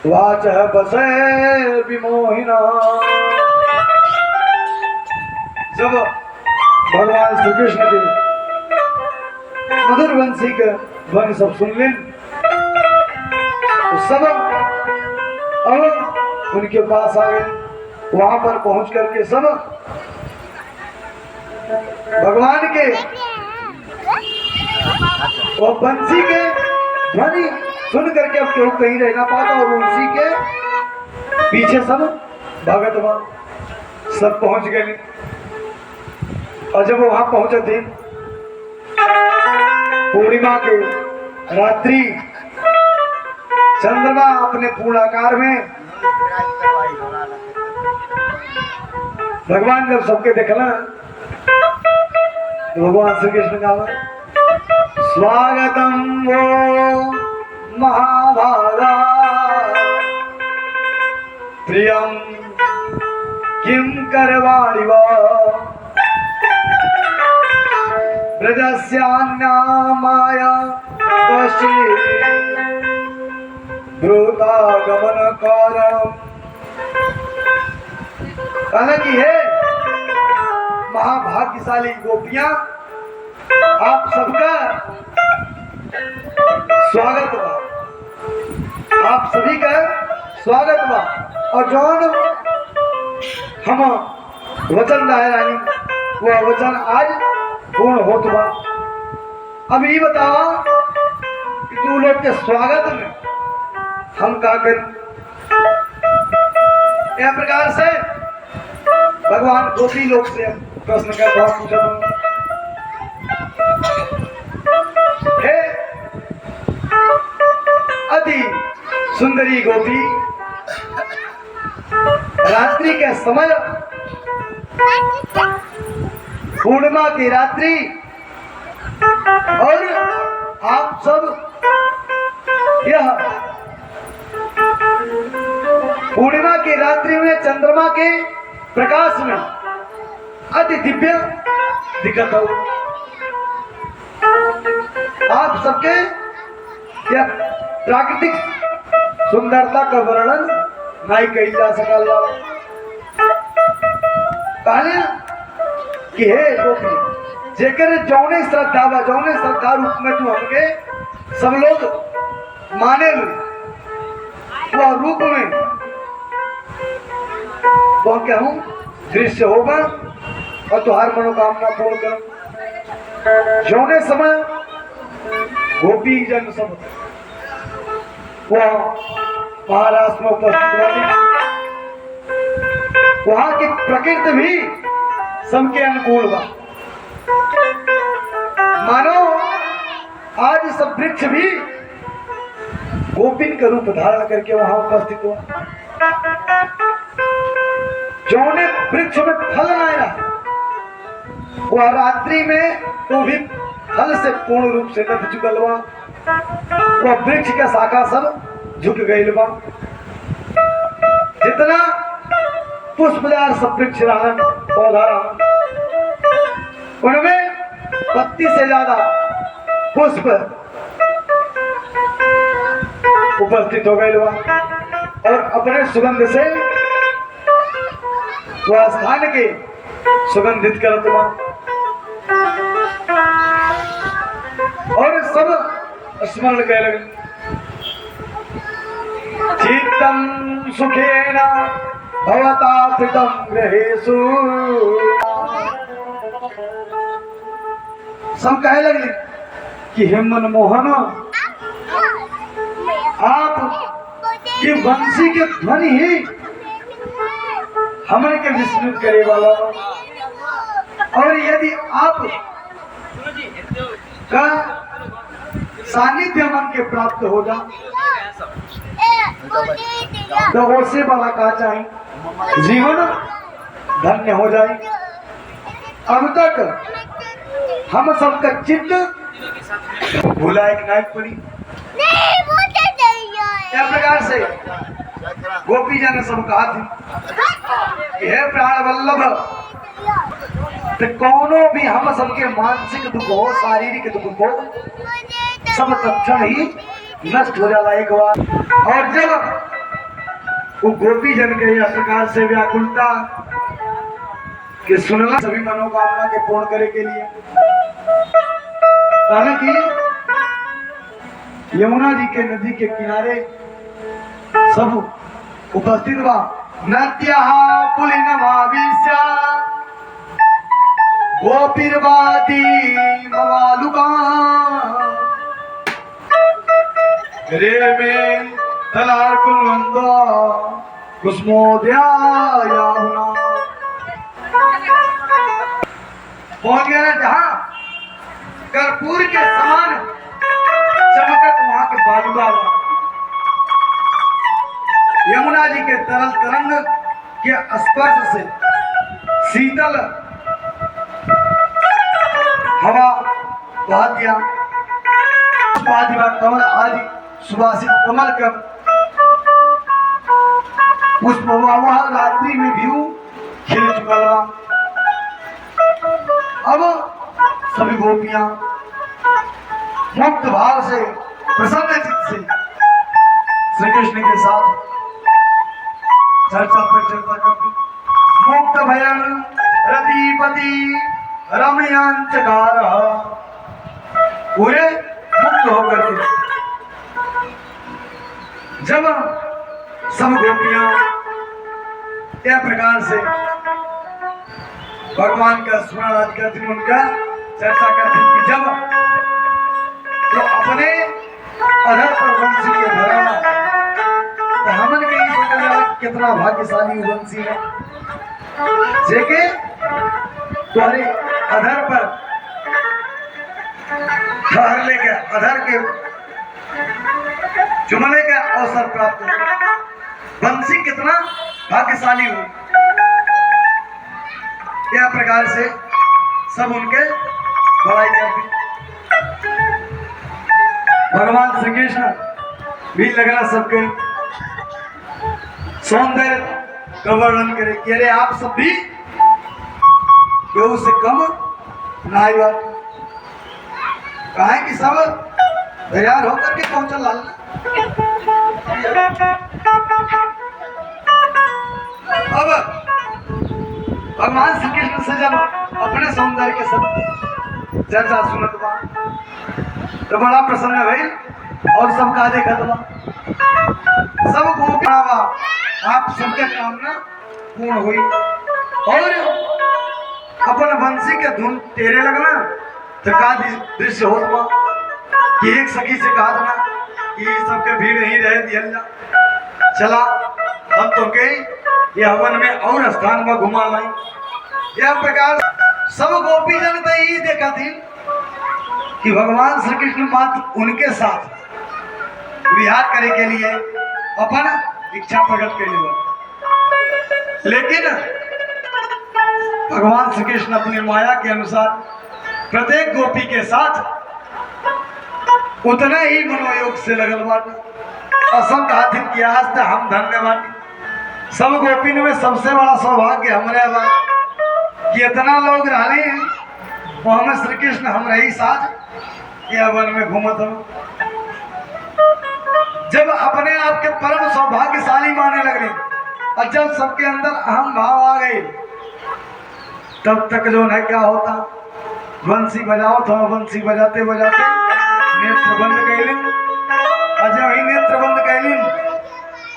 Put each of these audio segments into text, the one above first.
वाचः बसे विमोहिना। जब भगवान श्री कृष्ण के मधुर वंशी के ध्वनि सब सुन लें तो सब अब उनके पास आ गए। वहां पर पहुंच करके सब भगवान के और बंसी के ध्वनि सुन करके अब क्यों कहीं रह ना पाता और उसी के पीछे सब भगत वहां सब पहुंच गए। और जब वहां पहुंचे थे पूर्णिमा के रात्रि चंद्रमा अपने पूर्णाकार में भगवान जब सबके देखना तो भगवान श्री कृष्ण का स्वागतम वो महाभागा प्रियम किम करवाणि वा ब्रजस्यान्या माया पश्चित् द्रुता गमन कारण। कहना कि है महाभाग्यशाली गोपियां आप सबका स्वागत बा, आप सभी का स्वागत बा। और जौन हम वचन दाए रानी वह वचन आज पूर्ण होत बा। अब ये बतावा कि तू लोग के स्वागत में हम का कर इस प्रकार से भगवान गोपी लोग से प्रश्न का जवाब पूछा। हे अति सुंदरी गोपी, रात्रि के समय पूर्णिमा की रात्रि और आप सब यह पूर्णिमा की रात्रि में चंद्रमा के प्रकाश में अति दिव्य दिखत हो। आप सबके यह प्राकृतिक सुंदरता का वर्णन नहीं कही जा सकल। कहले कि हे गोपी जेकर जौने श्रद्धा बा जौने श्रद्धा रूप में तू हमके सब लोग माने वह रूप में वह कहूँ दृश्य होगा और तुहार मनोकामना पूर्ण कर। जौने समय गोपी जन सब वह महाराष्ट्र में उपस्थित वाले वहां की प्रकृति भी सबके अनुकूल बा। मानो आज सब वृक्ष भी गोपिन का रूप धारण करके वहां उपस्थित हुआ। जौने वृक्ष में फल न आया वह रात्रि में तो भी फल से पूर्ण रूप से न झुकल बा। वह वृक्ष का शाखा सब झुक गई बा। जितना पुष्पदार सब वृक्ष रहन पौधा रहन उनमें पत्ती से ज्यादा पुष्प उपस्थित हो गए और अपने सुगंध से वह स्थान के सुगंधित करत बा। और सब स्मरण कर लगे चित्तम सुखेन भवता प्रीतम गृहेषु। सब कहे लगे कि हे मनमोहन आप की वंशी के ध्वनि ही हमन के विस्मृत करे वाला। और यदि आप का सानिध्य मन के प्राप्त हो जा तो उससे वाला का चाहे जीवन धन्य हो जाए। अब तक हम सबका चित्त भूला एक नायक पड़ी। इस प्रकार से गोपी जन सब कहा थी हे प्राण वल्लभ तो कौनो भी हम सबके मानसिक दुख हो शारीरिक दुख हो सब तत्क्षण ही नष्ट हो जाला एक बार। और जब वो गोपी जन के इस प्रकार से व्याकुलता कि सुनला सभी मनोकामना के पूर्ण करे के लिए। हालांकि यमुना जी के नदी के किनारे सब उपस्थित बा। नद्या पुलिनमाविश्य गोपीर्वादी मवालुका रे में तलार कुलवंदो कुसुमोदयायाहुना। पहुंच गया ना जहां कर्पूर के समान चमकत वहां के बालुका। यमुना जी के तरल तरंग के स्पर्श से शीतल हवा बहा दिया। कमल आदि सुवासित कमल का पुष्प वह रात्रि में भी खिल चुका। अब सभी गोपियां मुक्त भाव से प्रसन्न चित्त से श्री कृष्ण के साथ चर्चा पर चर्चा करती। मुक्त भयन रतिपति रमयांचकार पूरे मुक्त होकर के जब सब गोपियां इस प्रकार से भगवान का स्मरण आदि करती, उनका चर्चा करती कि जब तो अपने अधर पर वंशी के धरा तो हमन के कितना भाग्यशाली वंशी है जेके तुम्हारे अधर पर ठहर लेके अधर के चुमने का अवसर प्राप्त हो। वंशी कितना भाग्यशाली हो। यह प्रकार से सब उनके बड़ाई करती। भगवान श्री कृष्ण भी लगना सबके सौंदर्य का वर्णन करे कि अरे आप सब भी केहू से कम नाई बात। कहा कि सब तैयार होकर के पहुंचल लाल। अब भगवान श्री कृष्ण से जब अपने सौंदर्य के सब चर्चा सुनत बा तो बड़ा प्रसन्न भइल और सबका देखत बा। सब गोपियां बा आप सबके कामना पूर्ण हुई और अपन वंशी के धुन तेरे लगना तो का दृश्य होत बा कि एक सखी से कहा था कि सबके भीड़ नहीं रहे दिया जा चला हम तो के ये हवन में और स्थान में घुमा लाई। यह प्रकार सब गोपी जन तो यही देखा थी कि भगवान श्री कृष्ण मात्र उनके साथ विहार करे के लिए अपन इच्छा प्रकट के लिए, लेकिन भगवान श्री कृष्ण अपनी माया के अनुसार प्रत्येक गोपी के साथ उतने ही मनोयोग से लगल बाटे और सब कहते कि आज तो हम धन्यवाद सब गोपी में सबसे बड़ा सौभाग्य हमारे बा कि इतना लोग रहे वो हमें श्री कृष्ण हमारे ही साथ यह वन में घूमत हो। जब अपने आप के परम सौभाग्यशाली माने लगे और जब सबके अंदर अहम भाव आ गए तब तक जो है क्या होता बंसी बजाओ तो बंसी बजाते बजाते नेत्र बंद कैलिन और जब ही नेत्र बंद कैलिन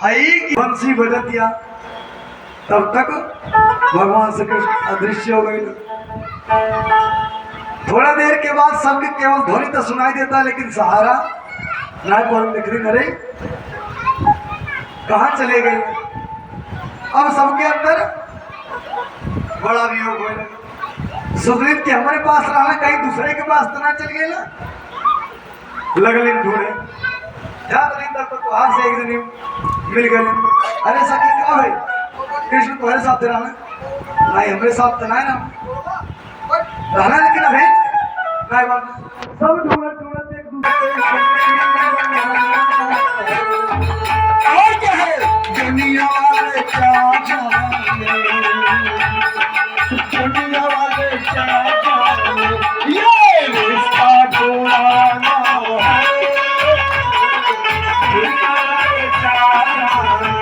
आई की बंसी बजतिया तब तक भगवान श्री कृष्ण अदृश्य हो गए। थोड़ा देर के बाद सबके केवल ध्वनि तो सुनाई देता लेकिन सहारा ना बोल लिख रही अरे कहाँ चले गए। अब सबके अंदर बड़ा वियोग हो सुग्रीव के हमारे पास रहा कहीं दूसरे के पास तो ना चल गए ना लगलिन ढूंढे तो हाथ से एक दिन मिल गए। अरे सखी क्या है कृष्ण तुम्हारे साथ रहना नहीं हमारे साथ तो नहीं ना रहना लेकिन अभी नहीं बात सब ढूंढत ढूंढत एक दूसरे और क्या है दुनिया वाले क्या जाने दुनिया वाले क्या जाने ये रिश्ता जोड़ाना है दुनिया वाले क्या जाने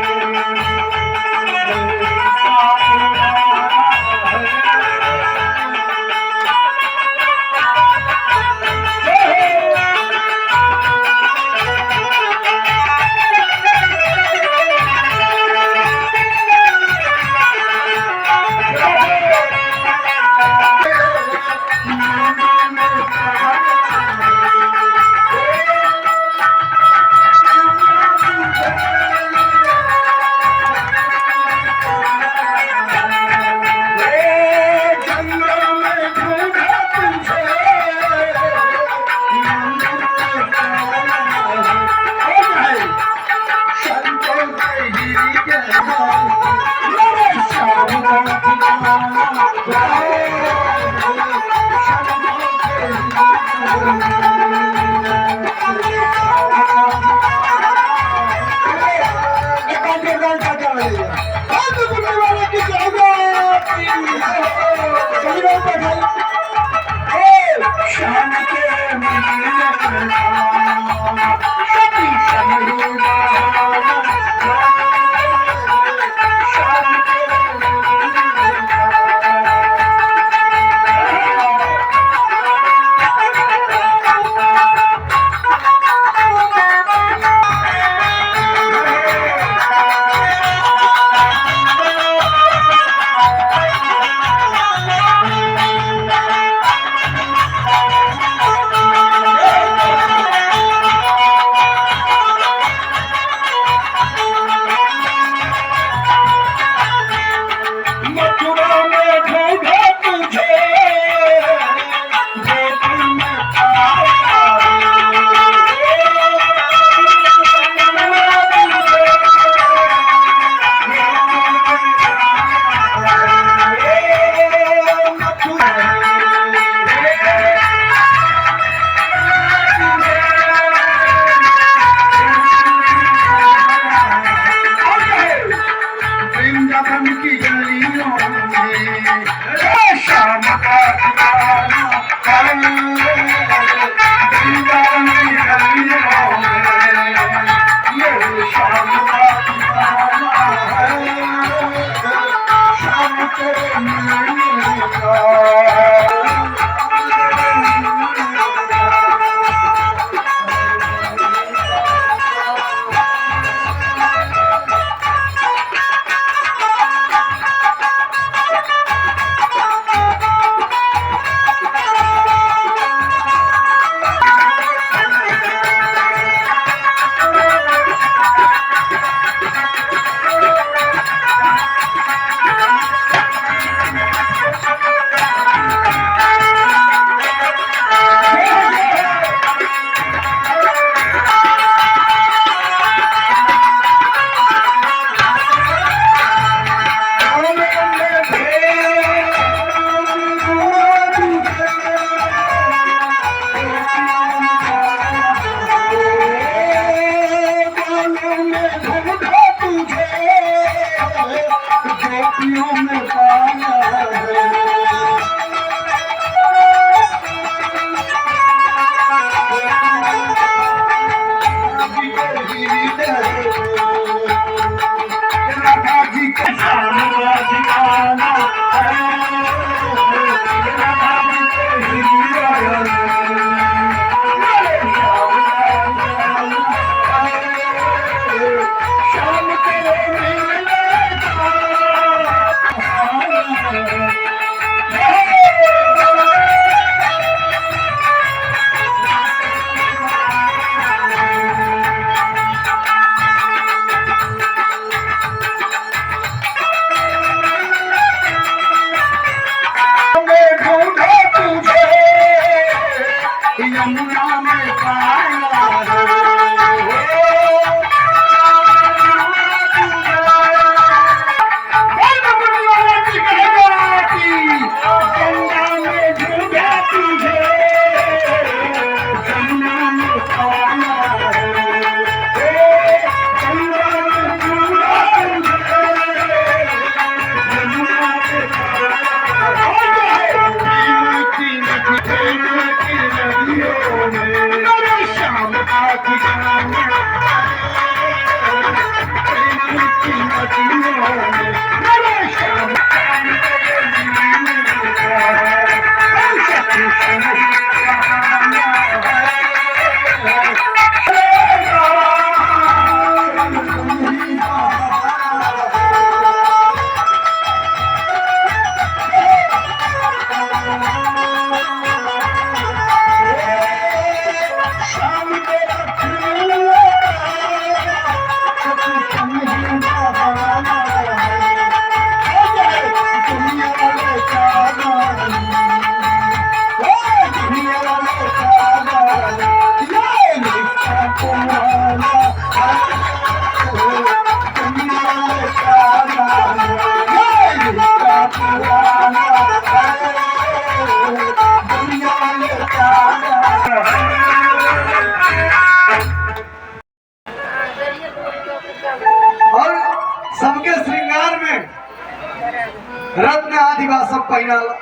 रत्न आदि बा सब पहनाला।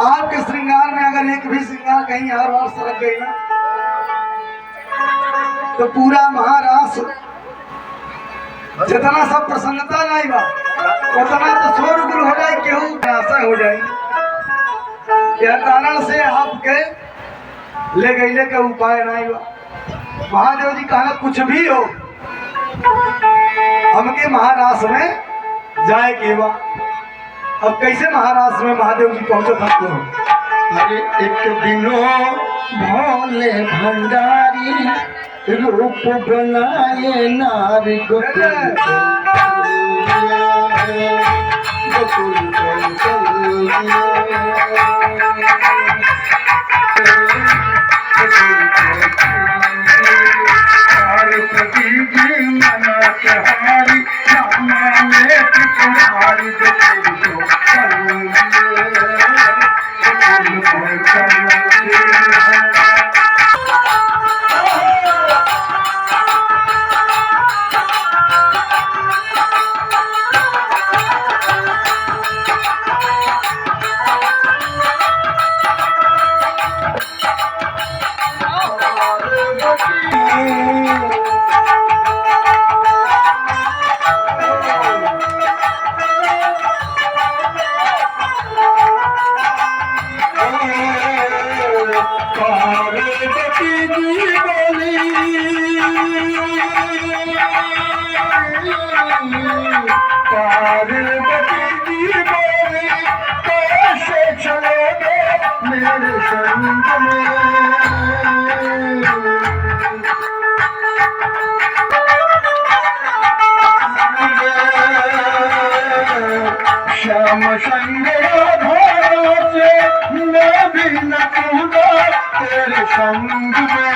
आपके श्रृंगार में अगर एक भी श्रृंगार कहीं हर बार सरक गई ना तो पूरा महारास जितना सब प्रसन्नता नहीं बा उतना तो शोरगुल हो जाए, केहू आशा हो जाए। क्या कारण से आपके ले गईले का उपाय नहीं बा। महादेव जी कहना कुछ भी हो हमके महारास में जाए के बा। अब कैसे महाराष्ट्र में महादेव जी पहुंचे तक? अरे एक दिनो भोले भंडारी रूप बनाए नारी गोकुल श्याम संग मैं भी न तेरे संग में।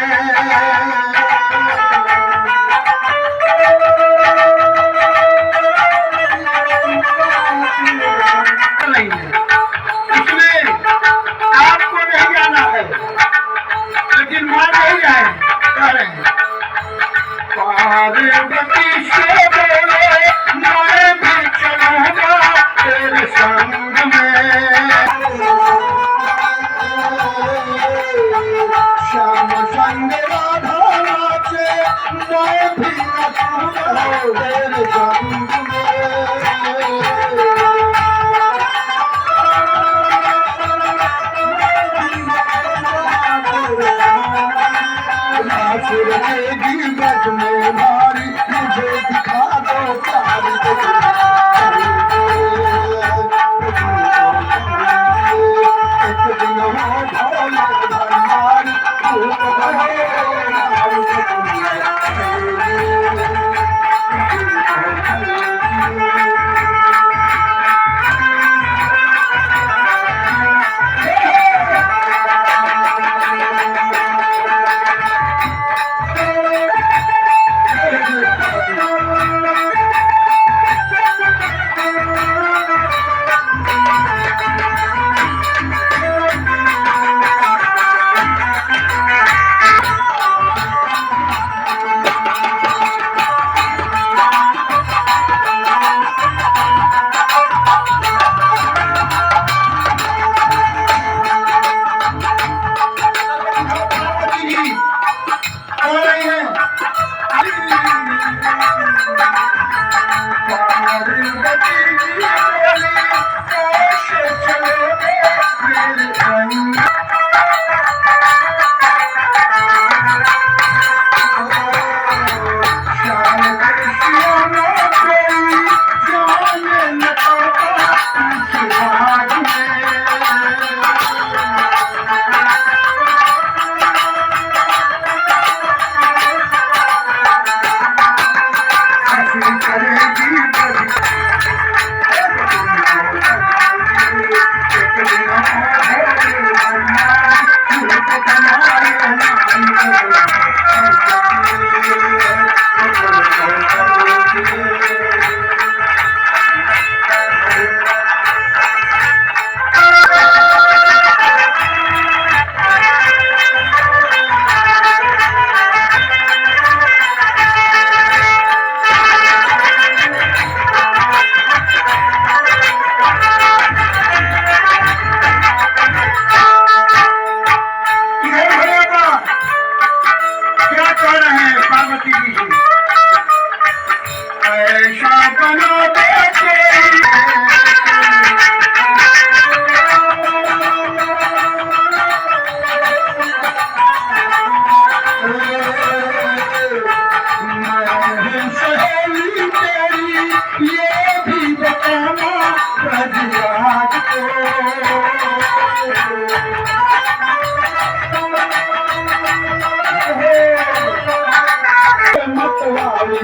आपको नहीं जाना है लेकिन मां नहीं जाए कह रहे हैं पार्वती से बोले मैं भी चलूंगा तेरे संग में। श्याम संग राधा नाचे मैं भी नचूंगा तेरे संग में। बज में भारी मुझे दिखा दो प्यारी एक दिन हो भोले भंडारी सहेली तेरी ये भी बताना रजियाज को मतवाली